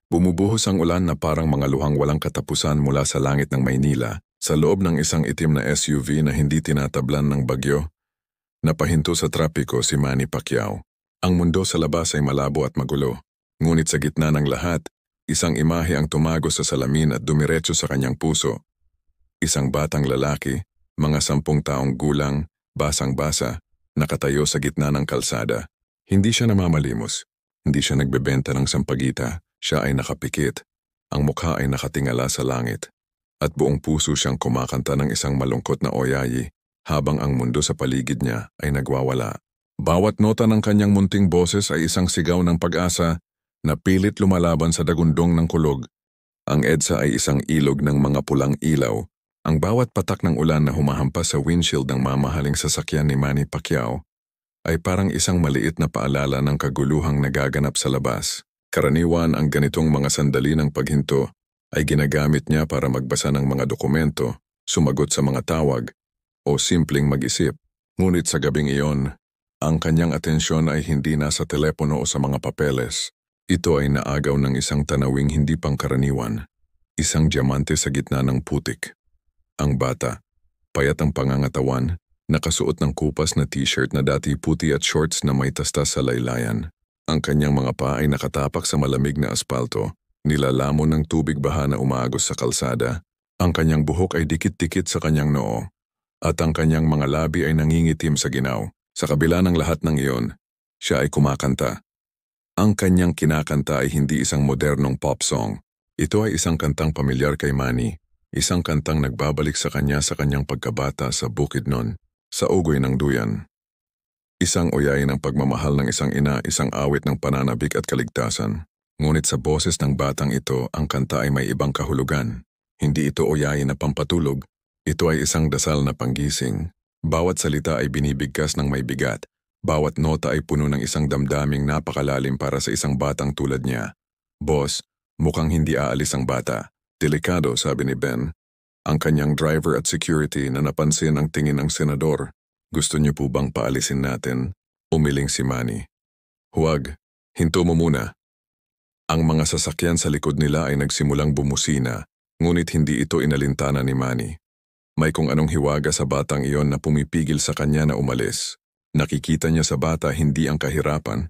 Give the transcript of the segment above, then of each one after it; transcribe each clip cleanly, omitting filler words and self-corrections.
Bumubuhos ang ulan na parang mga luhang walang katapusan mula sa langit ng Maynila, sa loob ng isang itim na SUV na hindi tinatablan ng bagyo. Napahinto sa trapiko si Manny Pacquiao. Ang mundo sa labas ay malabo at magulo. Ngunit sa gitna ng lahat, isang imahe ang tumago sa salamin at dumiretso sa kanyang puso. Isang batang lalaki, mga 10 taong gulang, basang-basa, nakatayo sa gitna ng kalsada. Hindi siya namamalimos. Hindi siya nagbebenta ng sampagita. Siya ay nakapikit. Ang mukha ay nakatingala sa langit. At buong puso siyang kumakanta ng isang malungkot na oyayi habang ang mundo sa paligid niya ay nagwawala. Bawat nota ng kanyang munting boses ay isang sigaw ng pag-asa na pilit lumalaban sa dagundong ng kulog. Ang EDSA ay isang ilog ng mga pulang ilaw. Ang bawat patak ng ulan na humahampas sa windshield ng mamahaling sasakyan ni Manny Pacquiao ay parang isang maliit na paalala ng kaguluhang nagaganap sa labas. Karaniwan ang ganitong mga sandali ng paghinto ay ginagamit niya para magbasa ng mga dokumento, sumagot sa mga tawag, o simpleng mag-isip. Ngunit sa gabing iyon, ang kanyang atensyon ay hindi nasa telepono o sa mga papeles. Ito ay naagaw ng isang tanawing hindi pangkaraniwan, isang diamante sa gitna ng putik. Ang bata, payat ang pangangatawan, nakasuot ng kupas na t-shirt na dati puti at shorts na may tastas sa laylayan. Ang kanyang mga paa ay nakatapak sa malamig na aspalto, nilalamon ng tubig baha na umaagos sa kalsada. Ang kanyang buhok ay dikit-dikit sa kanyang noo, at ang kanyang mga labi ay nangingitim sa ginaw. Sa kabila ng lahat ng iyon, siya ay kumakanta. Ang kanyang kinakanta ay hindi isang modernong pop song. Ito ay isang kantang pamilyar kay Manny, isang kantang nagbabalik sa kanyang pagkabata sa Bukidnon, sa ugoy ng duyan. Isang oyayin ng pagmamahal ng isang ina, isang awit ng pananabik at kaligtasan. Ngunit sa boses ng batang ito, ang kanta ay may ibang kahulugan. Hindi ito oyayin na pampatulog, ito ay isang dasal na panggising. Bawat salita ay binibigkas ng may bigat. Bawat nota ay puno ng isang damdaming napakalalim para sa isang batang tulad niya. Boss, mukhang hindi aalis ang bata. Delikado, sabi ni Ben. Ang kanyang driver at security na napansin ang tingin ng senador. Gusto niyo po bang paalisin natin? Umiling si Manny. Huwag, hinto mo muna. Ang mga sasakyan sa likod nila ay nagsimulang bumusina, ngunit hindi ito inalintana ni Manny. May kung anong hiwaga sa batang iyon na pumipigil sa kanya na umalis. Nakikita niya sa bata hindi ang kahirapan,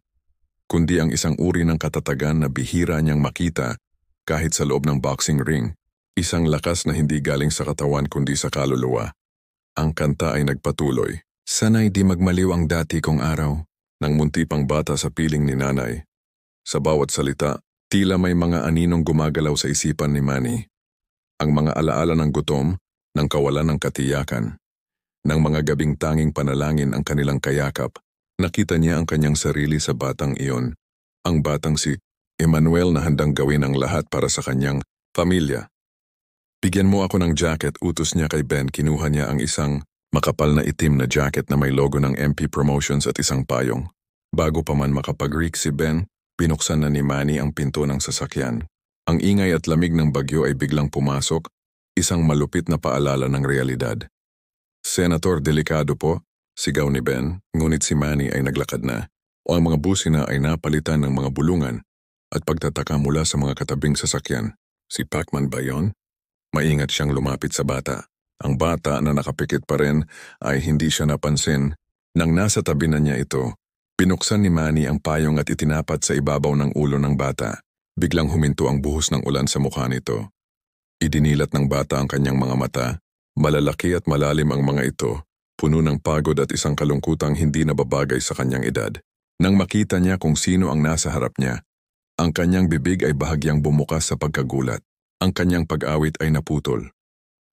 kundi ang isang uri ng katatagan na bihira niyang makita kahit sa loob ng boxing ring. Isang lakas na hindi galing sa katawan kundi sa kaluluwa. Ang kanta ay nagpatuloy. Sana'y di magmaliw ang dati kong araw, nang munti pang bata sa piling ni nanay. Sa bawat salita, tila may mga aninong gumagalaw sa isipan ni Manny. Ang mga alaala ng gutom, ng kawalan ng katiyakan, ng mga gabing tanging panalangin ang kanilang kayakap. Nakita niya ang kanyang sarili sa batang iyon, ang batang si Emmanuel na handang gawin ang lahat para sa kanyang pamilya. Bigyan mo ako ng jacket, utos niya kay Ben. Kinuha niya ang isang makapal na itim na jacket na may logo ng MP Promotions at isang payong. Bago pa man makapag-reek si Ben, binuksan na ni Manny ang pinto ng sasakyan. Ang ingay at lamig ng bagyo ay biglang pumasok, isang malupit na paalala ng realidad. Senator, delikado po, sigaw ni Ben, ngunit si Manny ay naglakad na. O ang mga busina ay napalitan ng mga bulungan at pagtataka mula sa mga katabing sasakyan. Si Pacman ba yun? Maingat siyang lumapit sa bata. Ang bata na nakapikit pa rin ay hindi siya napansin. Nang nasa tabi na niya ito, binuksan ni Manny ang payong at itinapat sa ibabaw ng ulo ng bata. Biglang huminto ang buhos ng ulan sa mukha nito. Idinilat ng bata ang kanyang mga mata. Malalaki at malalim ang mga ito, puno ng pagod at isang kalungkutang hindi nababagay sa kanyang edad. Nang makita niya kung sino ang nasa harap niya, ang kanyang bibig ay bahagyang bumukas sa pagkagulat. Ang kanyang pag-awit ay naputol.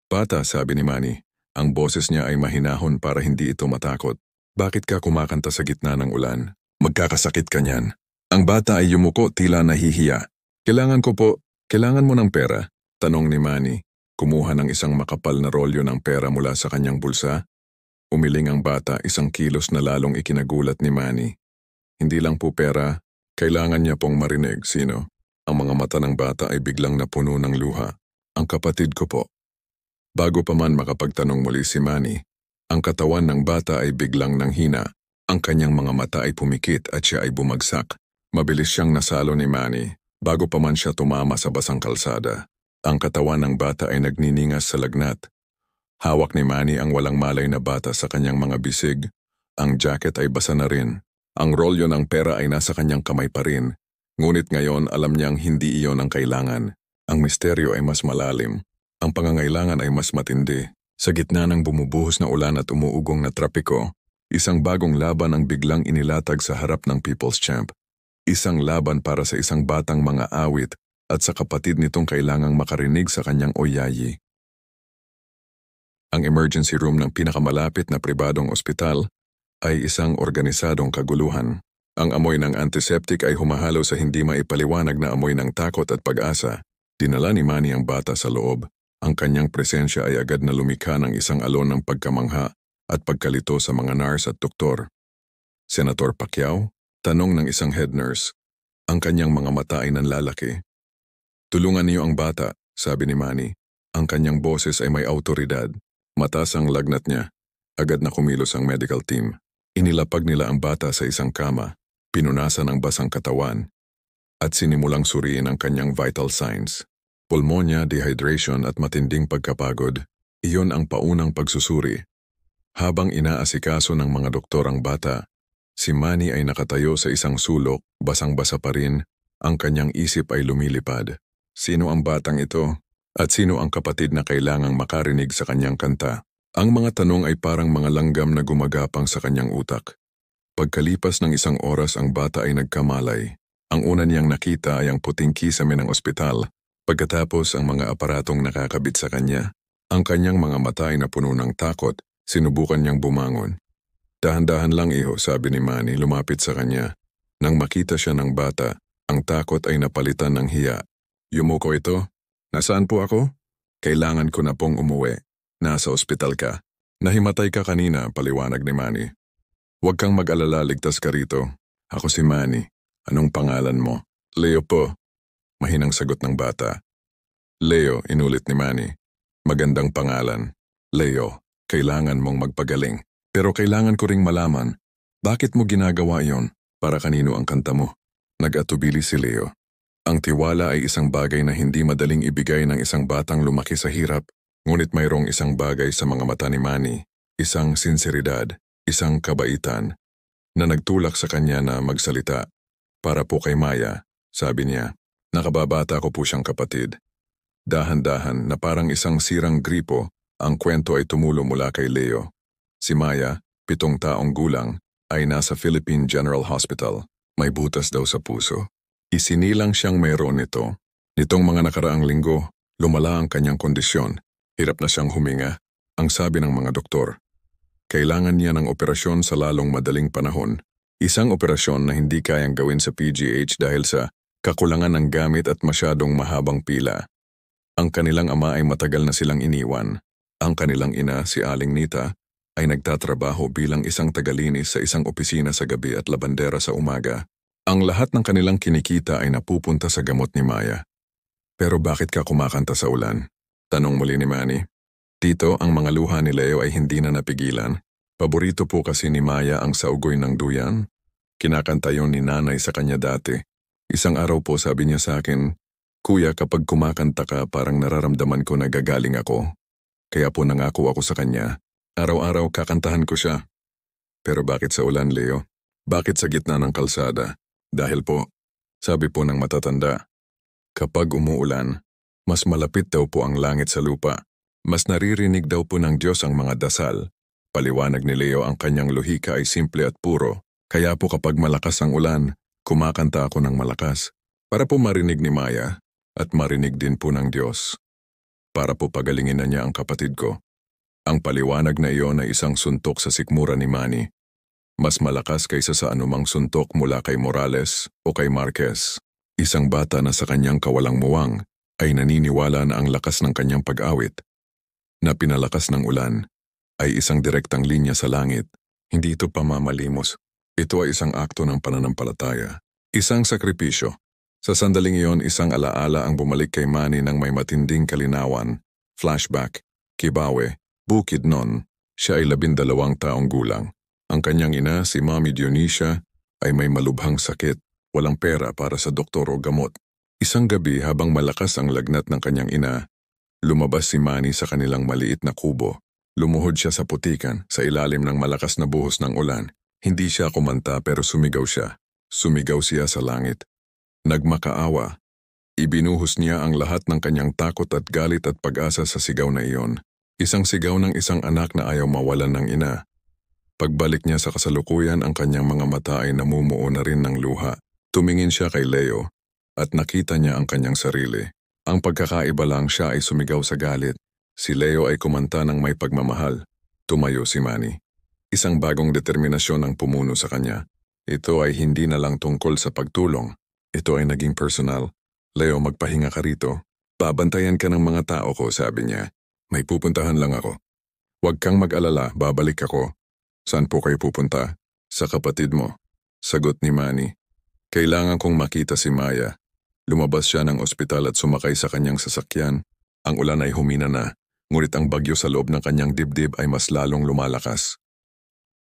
Bata, sabi ni Manny, ang boses niya ay mahinahon para hindi ito matakot. Bakit ka kumakanta sa gitna ng ulan? Magkakasakit ka niyan. Ang bata ay yumuko, tila nahihiya. Kailangan mo ng pera? Tanong ni Manny. Kumuha ng isang makapal na rolyo ng pera mula sa kanyang bulsa. Umiling ang bata, isang kilos na lalong ikinagulat ni Manny. Hindi lang po pera, kailangan niya pong marinig sino. Ang mga mata ng bata ay biglang napuno ng luha. Ang kapatid ko po. Bago pa man makapagtanong muli si Manny, ang katawan ng bata ay biglang nanghina. Ang kanyang mga mata ay pumikit at siya ay bumagsak. Mabilis siyang nasalo ni Manny. Bago pa man siya tumama sa basang kalsada, ang katawan ng bata ay nagniningas sa lagnat. Hawak ni Manny ang walang malay na bata sa kanyang mga bisig. Ang jacket ay basa na rin. Ang rolyo ng pera ay nasa kanyang kamay pa rin. Ngunit ngayon alam niyang hindi iyon ang kailangan. Ang misteryo ay mas malalim. Ang pangangailangan ay mas matindi. Sa gitna ng bumubuhos na ulan at umuugong na trapiko, isang bagong laban ang biglang inilatag sa harap ng People's Champ. Isang laban para sa isang batang mga awit at sa kapatid nitong kailangang makarinig sa kanyang oyayi. Ang emergency room ng pinakamalapit na pribadong ospital ay isang organisadong kaguluhan. Ang amoy ng antiseptic ay humahalo sa hindi maipaliwanag na amoy ng takot at pag-asa. Dinala ni Manny ang bata sa loob. Ang kanyang presensya ay agad na lumikha ng isang alon ng pagkamangha at pagkalito sa mga nurse at doktor. Senator Pacquiao? Tanong ng isang head nurse. Ang kanyang mga mata ay nanlalaki. Tulungan niyo ang bata, sabi ni Manny. Ang kanyang boses ay may autoridad. Mataas ang lagnat niya. Agad na kumilos ang medical team. Inilapag nila ang bata sa isang kama. Pinunasan ang basang katawan. At sinimulang suriin ang kanyang vital signs. Pulmonya, dehydration at matinding pagkapagod. Iyon ang paunang pagsusuri. Habang inaasikaso ng mga doktor ang bata, si Manny ay nakatayo sa isang sulok, basang-basa pa rin. Ang kanyang isip ay lumilipad. Sino ang batang ito? At sino ang kapatid na kailangang makarinig sa kanyang kanta? Ang mga tanong ay parang mga langgam na gumagapang sa kanyang utak. Pagkalipas ng isang oras ang bata ay nagkamalay. Ang una niyang nakita ay ang puting kisame ng ospital. Pagkatapos ang mga aparatong nakakabit sa kanya, ang kanyang mga mata ay napuno ng takot, sinubukan niyang bumangon. Dahan-dahan lang iho, sabi ni Manny lumapit sa kanya. Nang makita siya ng bata, ang takot ay napalitan ng hiya. Yumuko ito? Nasaan po ako? Kailangan ko na pong umuwi. Nasa ospital ka. Nahimatay ka kanina, paliwanag ni Manny. Huwag kang mag-alala, ligtas ka rito. Ako si Manny. Anong pangalan mo? Leo po. Mahinang sagot ng bata. Leo, inulit ni Manny. Magandang pangalan. Leo, kailangan mong magpagaling. Pero kailangan ko ring malaman, bakit mo ginagawa iyon? Para kanino ang kanta mo? Nag-atubili si Leo. Ang tiwala ay isang bagay na hindi madaling ibigay ng isang batang lumaki sa hirap. Ngunit mayroong isang bagay sa mga mata ni Manny, isang sinseridad, isang kabaitan, na nagtulak sa kanya na magsalita. Para po kay Maya, sabi niya. Nakababata ko po siyang kapatid. Dahan-dahan na parang isang sirang gripo, ang kwento ay tumulo mula kay Leo. Si Maya, 7 taong gulang, ay nasa Philippine General Hospital. May butas daw sa puso. Isinilang siyang mayroon nito. Nitong mga nakaraang linggo, lumala ang kanyang kondisyon. Hirap na siyang huminga, ang sabi ng mga doktor. Kailangan niya ng operasyon sa lalong madaling panahon. Isang operasyon na hindi kayang gawin sa PGH dahil sa kakulangan ng gamit at masyadong mahabang pila. Ang kanilang ama ay matagal na silang iniwan. Ang kanilang ina, si Aling Nita, ay nagtatrabaho bilang isang tagalinis sa isang opisina sa gabi at labandera sa umaga. Ang lahat ng kanilang kinikita ay napupunta sa gamot ni Maya. Pero bakit ka kumakanta sa ulan? Tanong muli ni Manny. Tito, ang mga luha ni Leo ay hindi na napigilan. Paborito po kasi ni Maya ang saugoy ng duyan. Kinakanta yon ni nanay sa kanya dati. Isang araw po sabi niya sa akin, Kuya, kapag kumakanta ka parang nararamdaman ko na gagaling ako. Kaya po nangako ako sa kanya. Araw-araw kakantahan ko siya. Pero bakit sa ulan, Leo? Bakit sa gitna ng kalsada? Dahil po, sabi po ng matatanda, kapag umuulan, mas malapit daw po ang langit sa lupa. Mas naririnig daw po ng Diyos ang mga dasal. Paliwanag ni Leo ang kanyang lohika ay simple at puro. Kaya po kapag malakas ang ulan, kumakanta ako ng malakas. Para po marinig ni Maya at marinig din po ng Diyos. Para po pagalingin na niya ang kapatid ko. Ang paliwanag na iyon ay isang suntok sa sikmura ni Manny. Mas malakas kaysa sa anumang suntok mula kay Morales o kay Marquez. Isang bata na sa kanyang kawalang muwang ay naniniwala na ang lakas ng kanyang pag-awit na pinalakas ng ulan ay isang direktang linya sa langit. Hindi ito pamamalimos. Ito ay isang akto ng pananampalataya. Isang sakripisyo. Sa sandaling iyon, isang alaala ang bumalik kay Manny ng may matinding kalinawan. Flashback. Kibawe. Bukidnon. Siya ay 12 taong gulang. Ang kanyang ina, si Mommy Dionisia, ay may malubhang sakit. Walang pera para sa doktor o gamot. Isang gabi habang malakas ang lagnat ng kanyang ina, lumabas si Manny sa kanilang maliit na kubo. Lumuhod siya sa putikan sa ilalim ng malakas na buhos ng ulan. Hindi siya kumanta pero sumigaw siya. Sumigaw siya sa langit. Nagmakaawa. Ibinuhos niya ang lahat ng kanyang takot at galit at pag-asa sa sigaw na iyon. Isang sigaw ng isang anak na ayaw mawalan ng ina. Pagbalik niya sa kasalukuyan, ang kanyang mga mata ay namumuo na rin ng luha. Tumingin siya kay Leo at nakita niya ang kanyang sarili. Ang pagkakaiba lang, siya ay sumigaw sa galit. Si Leo ay kumanta ng may pagmamahal. Tumayo si Manny. Isang bagong determinasyon ang pumuno sa kanya. Ito ay hindi na lang tungkol sa pagtulong. Ito ay naging personal. Leo, magpahinga ka rito. Babantayan ka ng mga tao ko, sabi niya. May pupuntahan lang ako. Huwag kang mag-alala, babalik ako. Saan po kayo pupunta? Sa kapatid mo. Sagot ni Manny. Kailangan kong makita si Maya. Lumabas siya ng ospital at sumakay sa kanyang sasakyan. Ang ulan ay humina na, ngunit ang bagyo sa loob ng kanyang dibdib ay mas lalong lumalakas.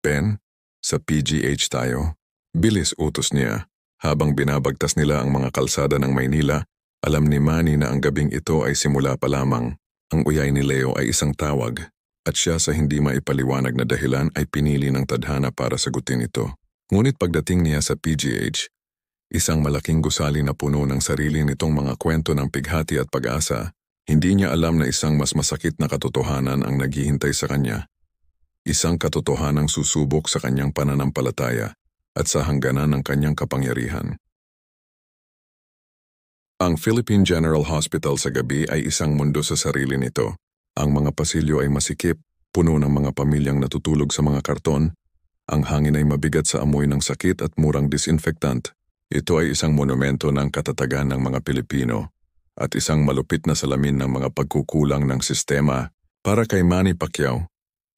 Ben, sa PGH tayo. Bilis, utos niya. Habang binabagtas nila ang mga kalsada ng Maynila, alam ni Manny na ang gabing ito ay simula pa lamang. Ang uyay ni Leo ay isang tawag, at siya sa hindi maipaliwanag na dahilan ay pinili ng tadhana para sagutin ito. Ngunit pagdating niya sa PGH, isang malaking gusali na puno ng sarili nitong mga kwento ng pighati at pag-asa, hindi niya alam na isang mas masakit na katotohanan ang naghihintay sa kanya. Isang katotohanang susubok sa kanyang pananampalataya at sa hangganan ng kanyang kapangyarihan. Ang Philippine General Hospital sa gabi ay isang mundo sa sarili nito. Ang mga pasilyo ay masikip, puno ng mga pamilyang natutulog sa mga karton. Ang hangin ay mabigat sa amoy ng sakit at murang disinfectant. Ito ay isang monumento ng katatagan ng mga Pilipino at isang malupit na salamin ng mga pagkukulang ng sistema. Para kay Manny Pacquiao,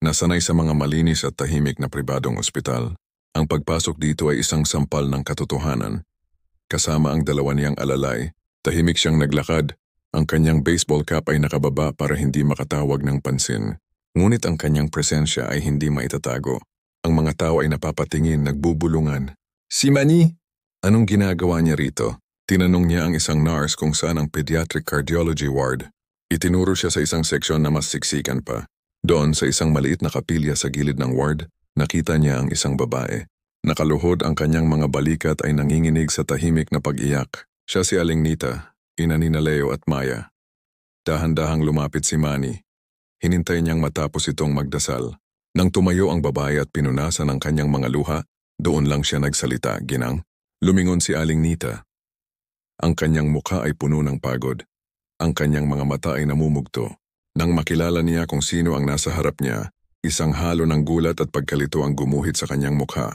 nasanay sa mga malinis at tahimik na pribadong ospital, ang pagpasok dito ay isang sampal ng katotohanan. Kasama ang dalawa niyang alalay, tahimik siyang naglakad. Ang kanyang baseball cap ay nakababa para hindi makatawag ng pansin. Ngunit ang kanyang presensya ay hindi maitatago. Ang mga tao ay napapatingin, nagbubulungan. Si Manny! Anong ginagawa niya rito? Tinanong niya ang isang nurse kung saan ang pediatric cardiology ward. Itinuro siya sa isang seksyon na mas siksikan pa. Doon sa isang maliit na kapilya sa gilid ng ward, nakita niya ang isang babae. Nakaluhod ang kanyang mga balikat ay nanginginig sa tahimik na pag-iyak. Siya si Aling Nita, ina ni Leo at Maya. Dahan-dahang lumapit si Manny. Hinintay niyang matapos itong magdasal. Nang tumayo ang babae at pinunasan ang kanyang mga luha, doon lang siya nagsalita, "Ginang." Lumingon si Aling Nita. Ang kanyang mukha ay puno ng pagod. Ang kanyang mga mata ay namumugto. Nang makilala niya kung sino ang nasa harap niya, isang halo ng gulat at pagkalito ang gumuhit sa kanyang mukha.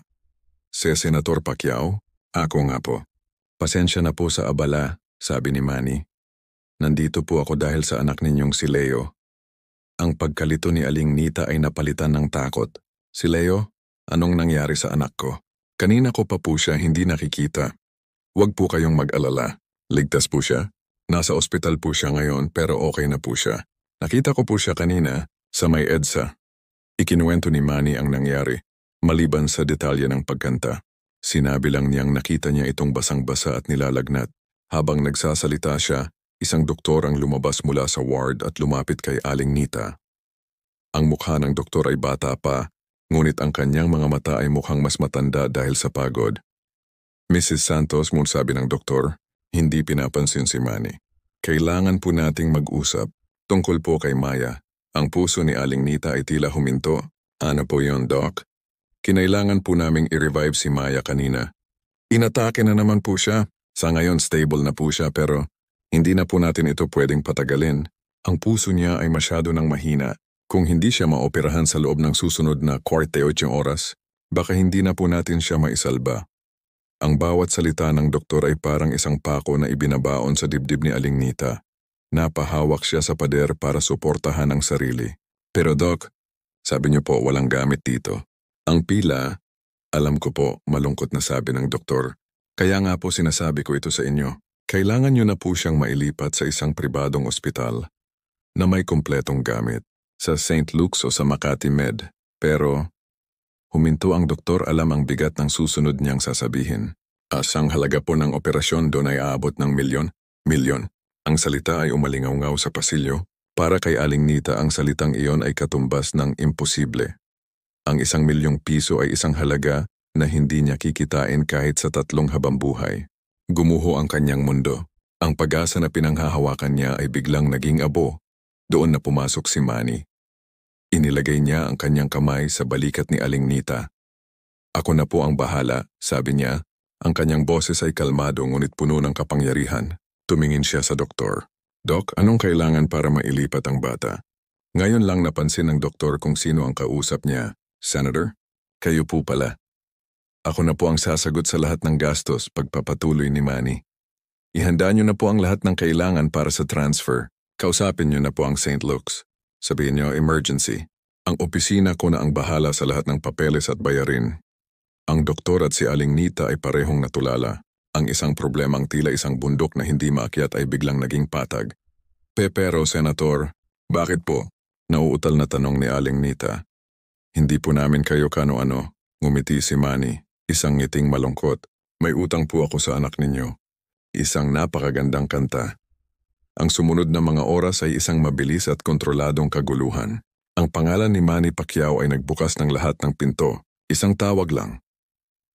Si Senator Pacquiao? Ako nga po. Pasensya na po sa abala, sabi ni Manny. Nandito po ako dahil sa anak ninyong si Leo. Ang pagkalito ni Aling Nita ay napalitan ng takot. Si Leo? Anong nangyari sa anak ko? Kanina ko pa po siya hindi nakikita. Huwag po kayong mag-alala. Ligtas po siya. Nasa ospital po siya ngayon pero okay na po siya. Nakita ko po siya kanina sa may EDSA. Ikinuwento ni Manny ang nangyari, maliban sa detalye ng pagkanta. Sinabi lang niyang nakita niya itong basang-basa at nilalagnat. Habang nagsasalita siya, isang doktor ang lumabas mula sa ward at lumapit kay Aling Nita. Ang mukha ng doktor ay bata pa, ngunit ang kanyang mga mata ay mukhang mas matanda dahil sa pagod. Mrs. Santos, sabi ng doktor, hindi pinapansin si Manny. Kailangan po nating mag-usap. Tungkol po kay Maya. Ang puso ni Aling Nita ay tila huminto. Ano po yon, Doc? Kinailangan po naming i-revive si Maya kanina. Inatake na naman po siya. Sa ngayon stable na po siya pero hindi na po natin ito pwedeng patagalin. Ang puso niya ay masyado nang mahina. Kung hindi siya maoperahan sa loob ng susunod na 48 oras, baka hindi na po natin siya maisalba. Ang bawat salita ng doktor ay parang isang pako na ibinabaon sa dibdib ni Aling Nita. Napahawak siya sa pader para suportahan ang sarili. Pero Doc, sabi niyo po walang gamit dito. Ang pila, alam ko po, malungkot na sabi ng doktor. Kaya nga po sinasabi ko ito sa inyo. Kailangan niyo na po siyang mailipat sa isang pribadong ospital na may kumpletong gamit. Sa St. Luke's o sa Makati Med. Pero, huminto ang doktor, alam ang bigat ng susunod niyang sasabihin. Ang halaga po ng operasyon doon ay aabot ng 1,000,000. Milyon. Ang salita ay umalingaw-ngaw sa pasilyo. Para kay Aling Nita ang salitang iyon ay katumbas ng imposible. Ang 1,000,000 piso ay isang halaga na hindi niya kikitain kahit sa 3 habambuhay. Gumuho ang kanyang mundo. Ang pag-asa na pinanghahawakan niya ay biglang naging abo. Doon na pumasok si Manny. Inilagay niya ang kanyang kamay sa balikat ni Aling Nita. "Ako na po ang bahala," sabi niya. Ang kanyang boses ay kalmado ngunit puno ng kapangyarihan. Tumingin siya sa doktor. "Dok, anong kailangan para mailipat ang bata?" Ngayon lang napansin ng doktor kung sino ang kausap niya. "Senator, kayo po pala. Ako na po ang sasagot sa lahat ng gastos," pagpapatuloy ni Manny. "Ihanda niyo na po ang lahat ng kailangan para sa transfer. Kausapin niyo na po ang St. Luke's. Sabihin niyo emergency. Ang opisina ko na ang bahala sa lahat ng papeles at bayarin." Ang doktor at si Aling Nita ay parehong natulala. Ang isang problemang tila isang bundok na hindi maakyat ay biglang naging patag. Pero, Senator, bakit po?" Nauutal na tanong ni Aling Nita. "Hindi po namin kayo kano-ano," ngumiti si Manny, isang ngiting malungkot. "May utang po ako sa anak ninyo. Isang napakagandang kanta." Ang sumunod na mga oras ay isang mabilis at kontroladong kaguluhan. Ang pangalan ni Manny Pacquiao ay nagbukas ng lahat ng pinto. Isang tawag lang.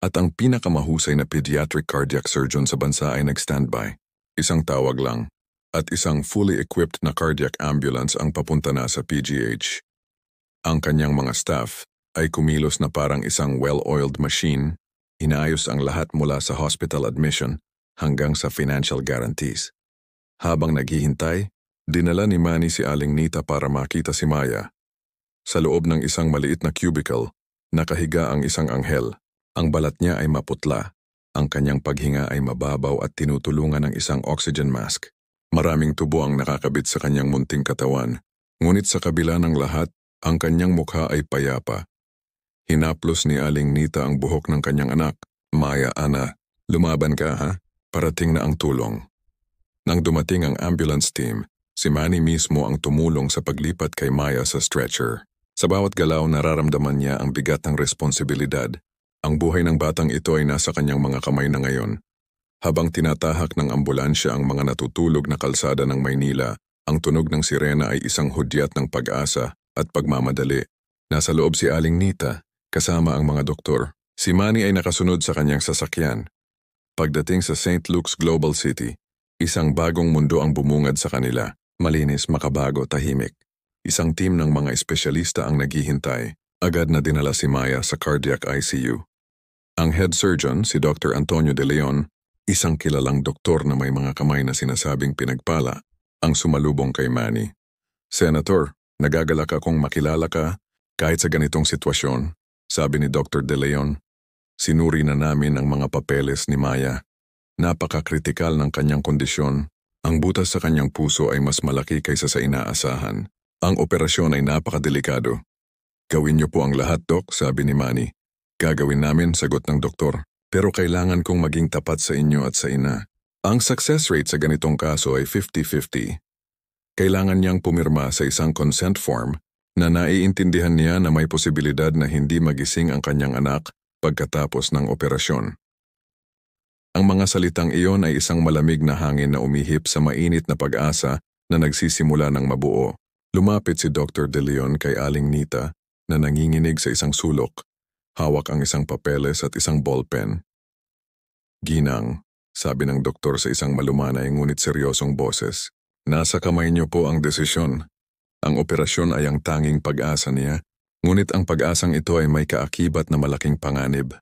At ang pinakamahusay na pediatric cardiac surgeon sa bansa ay nag-standby. Isang tawag lang. At isang fully equipped na cardiac ambulance ang papunta na sa PGH. Ang kanyang mga staff ay kumilos na parang isang well-oiled machine. Inayos ang lahat mula sa hospital admission hanggang sa financial guarantees. Habang naghihintay, dinala ni Manny si Aling Nita para makita si Maya. Sa loob ng isang maliit na cubicle, nakahiga ang isang anghel. Ang balat niya ay maputla. Ang kanyang paghinga ay mababaw at tinutulungan ng isang oxygen mask. Maraming tubo ang nakakabit sa kanyang munting katawan. Ngunit sa kabila ng lahat, ang kanyang mukha ay payapa. Hinaplos ni Aling Nita ang buhok ng kanyang anak. "Maya, Ana, lumaban ka ha? Parating na ang tulong." Nang dumating ang ambulance team, si Manny mismo ang tumulong sa paglipat kay Maya sa stretcher. Sa bawat galaw nararamdaman niya ang bigat ng responsibilidad. Ang buhay ng batang ito ay nasa kanyang mga kamay na ngayon. Habang tinatahak ng ambulansya ang mga natutulog na kalsada ng Maynila, ang tunog ng sirena ay isang hudyat ng pag-asa at pagmamadali. Nasa loob si Aling Nita, kasama ang mga doktor. Si Manny ay nakasunod sa kanyang sasakyan. Pagdating sa St. Luke's Global City, isang bagong mundo ang bumungad sa kanila. Malinis, makabago, tahimik. Isang team ng mga espesyalista ang naghihintay. Agad na dinala si Maya sa cardiac ICU. Ang head surgeon, si Dr. Antonio De Leon, isang kilalang doktor na may mga kamay na sinasabing pinagpala, ang sumalubong kay Manny. "Senator, nagagalak akong makilala ka kahit sa ganitong sitwasyon," sabi ni Dr. De Leon. "Sinuri na namin ang mga papeles ni Maya. Napaka-kritikal ng kanyang kondisyon. Ang butas sa kanyang puso ay mas malaki kaysa sa inaasahan. Ang operasyon ay napakadelikado." "Gawin niyo po ang lahat, Doc," sabi ni Manny. "Gagawin namin," sagot ng doktor. "Pero kailangan kong maging tapat sa inyo at sa ina. Ang success rate sa ganitong kaso ay 50-50. Kailangan niyang pumirma sa isang consent form na naiintindihan niya na may posibilidad na hindi magising ang kanyang anak pagkatapos ng operasyon." Ang mga salitang iyon ay isang malamig na hangin na umihip sa mainit na pag-asa na nagsisimula ng mabuo. Lumapit si Dr. De Leon kay Aling Nita na nanginginig sa isang sulok. Hawak ang isang papeles at isang ballpen. "Ginang," sabi ng doktor sa isang malumanay ngunit seryosong boses. "Nasa kamay niyo po ang desisyon. Ang operasyon ay ang tanging pag-asa niya, ngunit ang pag-asang ito ay may kaakibat na malaking panganib."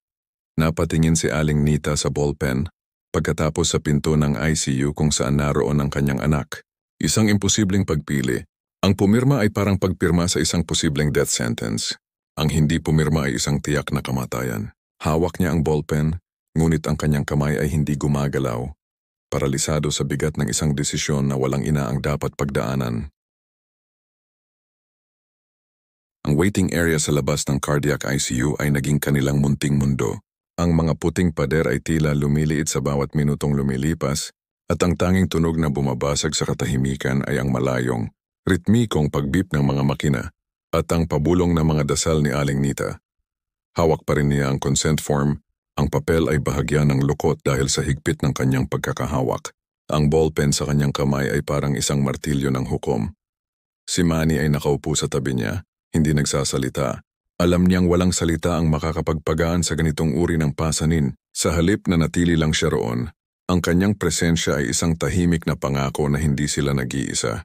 Napatingin si Aling Nita sa ballpen pagkatapos sa pinto ng ICU kung saan naroon ang kanyang anak. Isang imposibleng pagpili. Ang pumirma ay parang pagpirma sa isang posibleng death sentence. Ang hindi pumirma ay isang tiyak na kamatayan. Hawak niya ang ballpen, ngunit ang kanyang kamay ay hindi gumagalaw. Paralisado sa bigat ng isang desisyon na walang ina ang dapat pagdaanan. Ang waiting area sa labas ng cardiac ICU ay naging kanilang munting mundo. Ang mga puting pader ay tila lumiliit sa bawat minutong lumilipas at ang tanging tunog na bumabasag sa katahimikan ay ang malayong, ritmikong pagbip ng mga makina at ang pabulong na mga dasal ni Aling Nita. Hawak pa rin niya ang consent form. Ang papel ay bahagya ng lukot dahil sa higpit ng kanyang pagkakahawak. Ang ballpen sa kanyang kamay ay parang isang martilyo ng hukom. Si Manny ay nakaupo sa tabi niya, hindi nagsasalita. Alam niyang walang salita ang makakapagpagaan sa ganitong uri ng pasanin. Sa halip na natili lang siya roon, ang kanyang presensya ay isang tahimik na pangako na hindi sila nag-iisa.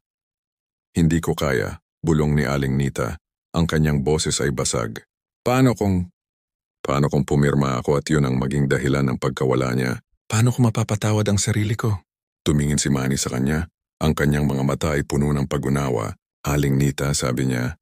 Hindi ko kaya, bulong ni Aling Nita. Ang kanyang boses ay basag. Paano kung pumirma ako at yun ang maging dahilan ng pagkawala niya? Paano ko mapapatawad ang sarili ko? Tumingin si Manny sa kanya. Ang kanyang mga mata ay puno ng pag-unawa. Aling Nita, sabi niya.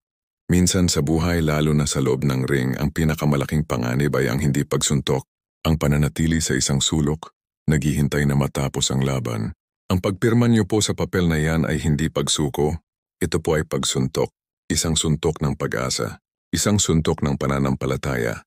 Minsan sa buhay lalo na sa loob ng ring, ang pinakamalaking panganib ay ang hindi pagsuntok. Ang pananatili sa isang sulok, naghihintay na matapos ang laban. Ang pagpirma niyo po sa papel na yan ay hindi pagsuko. Ito po ay pagsuntok. Isang suntok ng pag-asa. Isang suntok ng pananampalataya.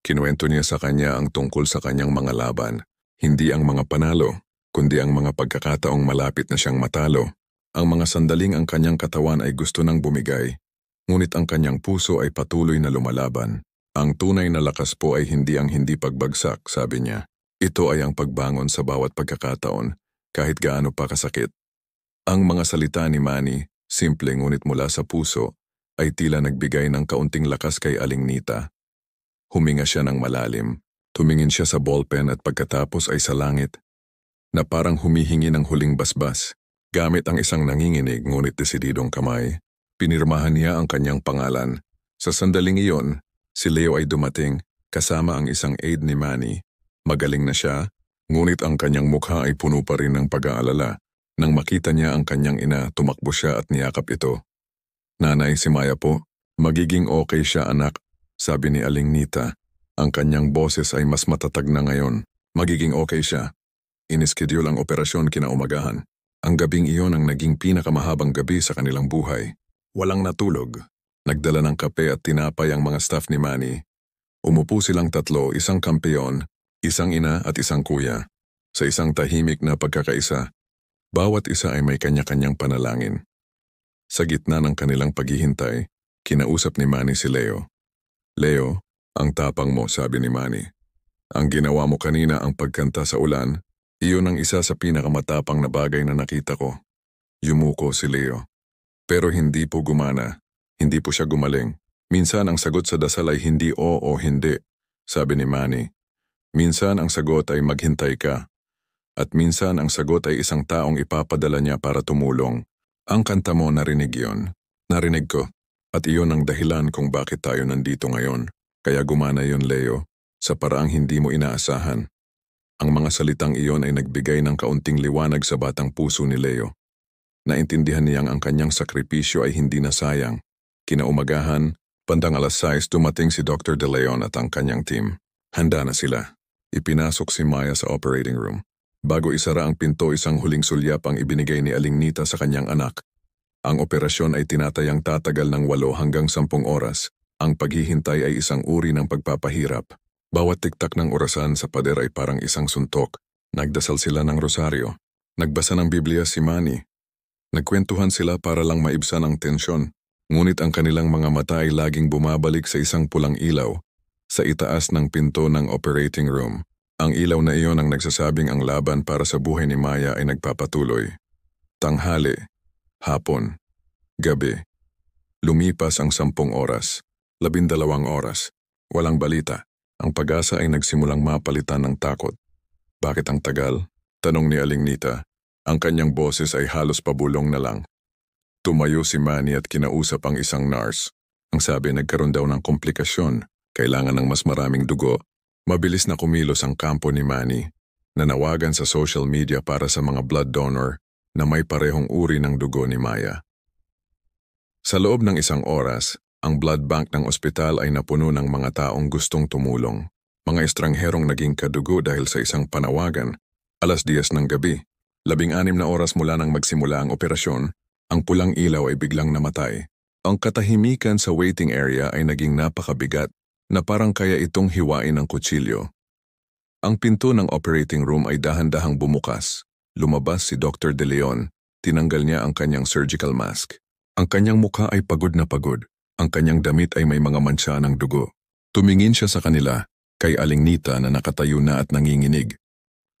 Kinuwento niya sa kanya ang tungkol sa kanyang mga laban. Hindi ang mga panalo, kundi ang mga pagkakataong malapit na siyang matalo. Ang mga sandaling ang kanyang katawan ay gusto nang bumigay. Ngunit ang kanyang puso ay patuloy na lumalaban. Ang tunay na lakas po ay hindi ang hindi pagbagsak, sabi niya. Ito ay ang pagbangon sa bawat pagkakataon, kahit gaano pa kasakit. Ang mga salita ni Manny, simple ngunit mula sa puso, ay tila nagbigay ng kaunting lakas kay Aling Nita. Huminga siya ng malalim, tumingin siya sa ballpen at pagkatapos ay sa langit, na parang humihingi ng huling basbas. Gamit ang isang nanginginig ngunit desididong kamay, pinirmahan niya ang kanyang pangalan. Sa sandaling iyon, si Leo ay dumating, kasama ang isang aide ni Manny. Magaling na siya, ngunit ang kanyang mukha ay puno pa rin ng pag-aalala. Nang makita niya ang kanyang ina, tumakbo siya at niyakap ito. Nanay, si Maya po. Magiging okay siya, anak, sabi ni Aling Nita. Ang kanyang boses ay mas matatag na ngayon. Magiging okay siya. Inischedule ang operasyon kinaumagahan. Ang gabing iyon ang naging pinakamahabang gabi sa kanilang buhay. Walang natulog. Nagdala ng kape at tinapay ang mga staff ni Manny. Umupo silang tatlo, isang kampeon, isang ina at isang kuya. Sa isang tahimik na pagkakaisa, bawat isa ay may kanya-kanyang panalangin. Sa gitna ng kanilang paghihintay, kinausap ni Manny si Leo. Leo, ang tapang mo, sabi ni Manny. Ang ginawa mo kanina ang pagkanta sa ulan, iyon ang isa sa pinakamatapang na bagay na nakita ko. Yumuko si Leo. Pero hindi po gumana. Hindi po siya gumaling. Minsan ang sagot sa dasal ay hindi o hindi, sabi ni Manny. Minsan ang sagot ay maghintay ka. At minsan ang sagot ay isang taong ipapadala niya para tumulong. Ang kanta mo, narinig yon. Narinig ko. At iyon ang dahilan kung bakit tayo nandito ngayon. Kaya gumana yon, Leo, sa paraang hindi mo inaasahan. Ang mga salitang iyon ay nagbigay ng kaunting liwanag sa batang puso ni Leo. Naintindihan niyang ang kanyang sakripisyo ay hindi nasayang. Kinaumagahan, bandang 6:00 dumating si Dr. De Leon at ang kanyang team. Handa na sila. Ipinasok si Maya sa operating room. Bago isara ang pinto, isang huling sulyap ang ibinigay ni Aling Nita sa kanyang anak. Ang operasyon ay tinatayang tatagal ng 8 hanggang 10 oras. Ang paghihintay ay isang uri ng pagpapahirap. Bawat tiktak ng orasan sa pader ay parang isang suntok. Nagdasal sila ng rosaryo. Nagbasa ng Biblia si Manny. Nagkwentuhan sila para lang maibsan ang tensyon. Ngunit ang kanilang mga mata ay laging bumabalik sa isang pulang ilaw sa itaas ng pinto ng operating room. Ang ilaw na iyon ang nagsasabing ang laban para sa buhay ni Maya ay nagpapatuloy. Tanghali, hapon, gabi. Lumipas ang 10 oras, 12 oras. Walang balita. Ang pag-asa ay nagsimulang mapalitan ng takot. Bakit ang tagal? Tanong ni Aling Nita. Ang kanyang boses ay halos pabulong na lang. Tumayo si Manny at kinausap ang isang nurse. Ang sabi, nagkaroon daw ng komplikasyon. Kailangan ng mas maraming dugo. Mabilis na kumilos ang kampo ni Manny. Nanawagan sa social media para sa mga blood donor na may parehong uri ng dugo ni Maya. Sa loob ng 1 oras, ang blood bank ng ospital ay napuno ng mga taong gustong tumulong. Mga estrangherong naging kadugo dahil sa isang panawagan. 10:00 ng gabi. 16 na oras mula nang magsimula ang operasyon, ang pulang ilaw ay biglang namatay. Ang katahimikan sa waiting area ay naging napakabigat na parang kaya itong hiwain ng kutsilyo. Ang pinto ng operating room ay dahan-dahang bumukas. Lumabas si Dr. De Leon. Tinanggal niya ang kanyang surgical mask. Ang kanyang mukha ay pagod na pagod. Ang kanyang damit ay may mga mantsa ng dugo. Tumingin siya sa kanila, kay Aling Nita na nakatayo na at nanginginig.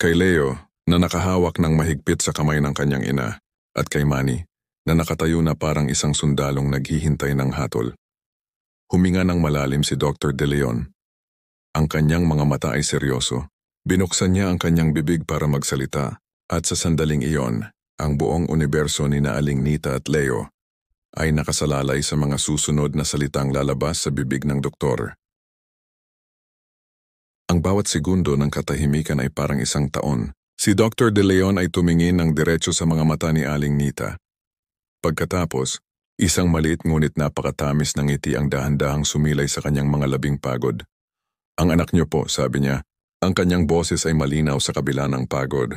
Kay Leo, na nakahawak ng mahigpit sa kamay ng kanyang ina, at kay Manny, na nakatayo na parang isang sundalong naghihintay ng hatol. Huminga ng malalim si Dr. De Leon. Ang kanyang mga mata ay seryoso. Binuksan niya ang kanyang bibig para magsalita, at sa sandaling iyon, ang buong universo ni Aling Nita at Leo ay nakasalalay sa mga susunod na salitang lalabas sa bibig ng doktor. Ang bawat segundo ng katahimikan ay parang isang taon. Si Dr. De Leon ay tumingin ng diretso sa mga mata ni Aling Nita. Pagkatapos, isang maliit ngunit napakatamis ng ngiti ang dahan-dahang sumilay sa kanyang mga labing pagod. Ang anak niyo po, sabi niya, ang kanyang boses ay malinaw sa kabila ng pagod,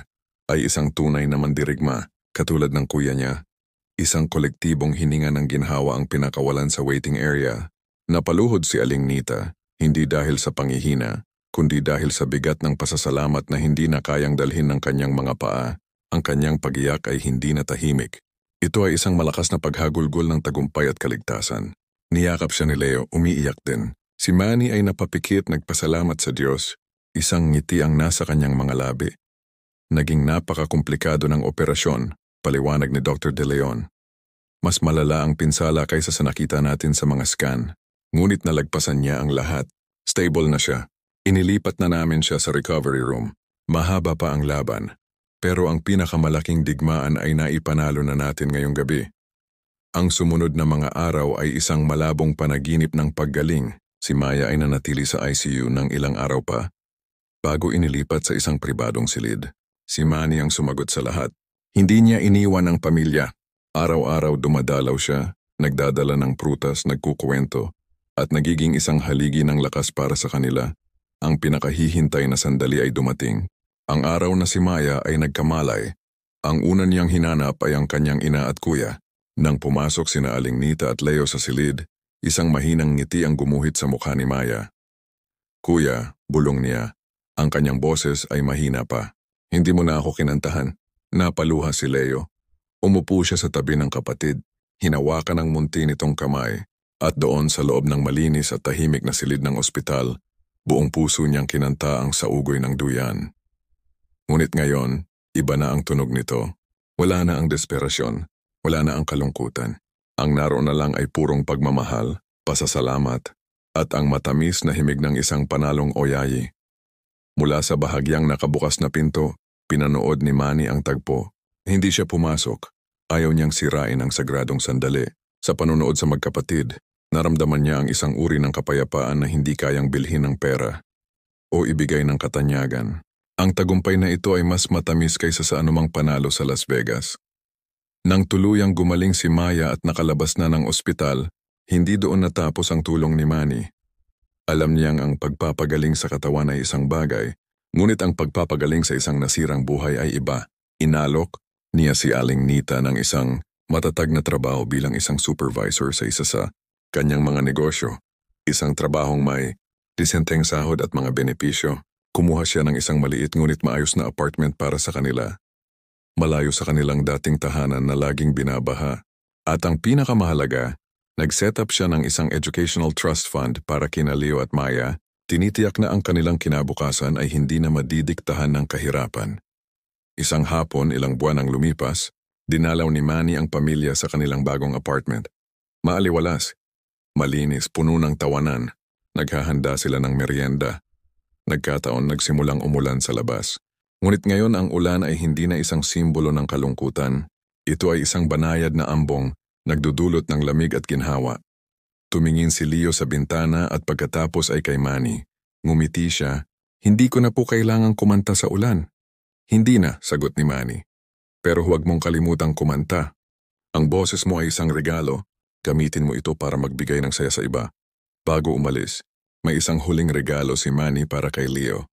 ay isang tunay na mandirigma, katulad ng kuya niya. Isang kolektibong hininga ng ginhawa ang pinakawalan sa waiting area. Napaluhod si Aling Nita, hindi dahil sa panghihina, kundi dahil sa bigat ng pasasalamat na hindi na kayang dalhin ng kanyang mga paa. Ang kanyang pagiyak ay hindi na tahimik. Ito ay isang malakas na paghagulgol ng tagumpay at kaligtasan. Niyakap siya ni Leo, umiiyak din. Si Manny ay napapikit, nagpasalamat sa Diyos. Isang ngiti ang nasa kanyang mga labi. Naging napakakomplikado ng operasyon, paliwanag ni Dr. De Leon. Mas malala ang pinsala kaysa sa nakita natin sa mga scan. Ngunit nalagpasan niya ang lahat. Stable na siya. Inilipat na namin siya sa recovery room. Mahaba pa ang laban. Pero ang pinakamalaking digmaan ay naipanalo na natin ngayong gabi. Ang sumunod na mga araw ay isang malabong panaginip ng paggaling. Si Maya ay nanatili sa ICU ng ilang araw pa, bago inilipat sa isang pribadong silid. Si Manny ang sumagot sa lahat. Hindi niya iniwan ang pamilya. Araw-araw dumadalaw siya, nagdadala ng prutas, nagkukuwento, at nagiging isang haligi ng lakas para sa kanila. Ang pinakahihintay na sandali ay dumating. Ang araw na si Maya ay nagkamalay. Ang una niyang hinanap ay ang kanyang ina at kuya. Nang pumasok sina Aling Nita at Leo sa silid, isang mahinang ngiti ang gumuhit sa mukha ni Maya. Kuya, bulong niya. Ang kanyang boses ay mahina pa. Hindi mo na ako kinantahan. Napaluha si Leo. Umupo siya sa tabi ng kapatid. Hinawakan ang munti nitong kamay. At doon sa loob ng malinis at tahimik na silid ng ospital, buong puso niyang kinanta ang saugoy ng duyan. Ngunit ngayon, iba na ang tunog nito. Wala na ang desperasyon. Wala na ang kalungkutan. Ang naroon na lang ay purong pagmamahal, pasasalamat, at ang matamis na himig ng isang panalong oyayi. Mula sa bahagyang nakabukas na pinto, pinanood ni Manny ang tagpo. Hindi siya pumasok. Ayaw niyang sirain ang sagradong sandali. Sa panonood sa magkapatid, naramdaman niya ang isang uri ng kapayapaan na hindi kayang bilhin ng pera o ibigay ng katanyagan. Ang tagumpay na ito ay mas matamis kaysa sa anumang panalo sa Las Vegas. Nang tuluyang gumaling si Maya at nakalabas na ng ospital, hindi doon natapos ang tulong ni Manny. Alam niyang ang pagpapagaling sa katawan ay isang bagay, ngunit ang pagpapagaling sa isang nasirang buhay ay iba. Inalok niya si Aling Nita ng isang matatag na trabaho bilang isang supervisor sa isa sa kanyang mga negosyo. Isang trabahong may disenteng sahod at mga benepisyo. Kumuha siya ng isang maliit ngunit maayos na apartment para sa kanila. Malayo sa kanilang dating tahanan na laging binabaha. At ang pinakamahalaga, nag-set up siya ng isang educational trust fund para kina Leo at Maya. Tinitiyak na ang kanilang kinabukasan ay hindi na madidiktahan ng kahirapan. Isang hapon, ilang buwan ang lumipas, dinalaw ni Manny ang pamilya sa kanilang bagong apartment. Maaliwalas, malinis, puno ng tawanan. Naghahanda sila ng merienda. Nagkataon nagsimulang umulan sa labas. Ngunit ngayon ang ulan ay hindi na isang simbolo ng kalungkutan. Ito ay isang banayad na ambong, nagdudulot ng lamig at ginhawa. Tumingin si Leo sa bintana at pagkatapos ay kay Manny. Ngumiti siya. Hindi ko na po kailangang kumanta sa ulan. Hindi na, sagot ni Manny. Pero huwag mong kalimutang kumanta. Ang boses mo ay isang regalo. Gamitin mo ito para magbigay ng saya sa iba. Bago umalis, may isang huling regalo si Manny para kay Leo.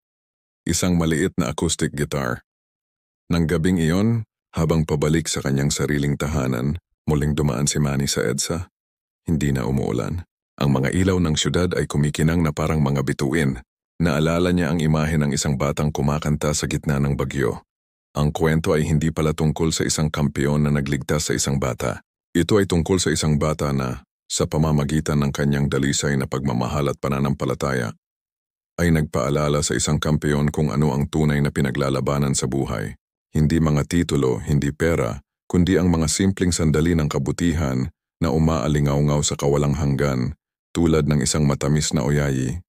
Isang maliit na acoustic guitar. Nang gabing iyon, habang pabalik sa kanyang sariling tahanan, muling dumaan si Manny sa EDSA. Hindi na umuulan. Ang mga ilaw ng syudad ay kumikinang na parang mga bituin. Naalala niya ang imahe ng isang batang kumakanta sa gitna ng bagyo. Ang kwento ay hindi pala tungkol sa isang kampeon na nagligtas sa isang bata. Ito ay tungkol sa isang bata na, sa pamamagitan ng kanyang dalisay na pagmamahal at pananampalataya, ay nagpaalala sa isang kampeon kung ano ang tunay na pinaglalabanan sa buhay. Hindi mga titulo, hindi pera, kundi ang mga simpleng sandali ng kabutihan na umaalingaw-ngaw sa kawalang hanggan, tulad ng isang matamis na oyayi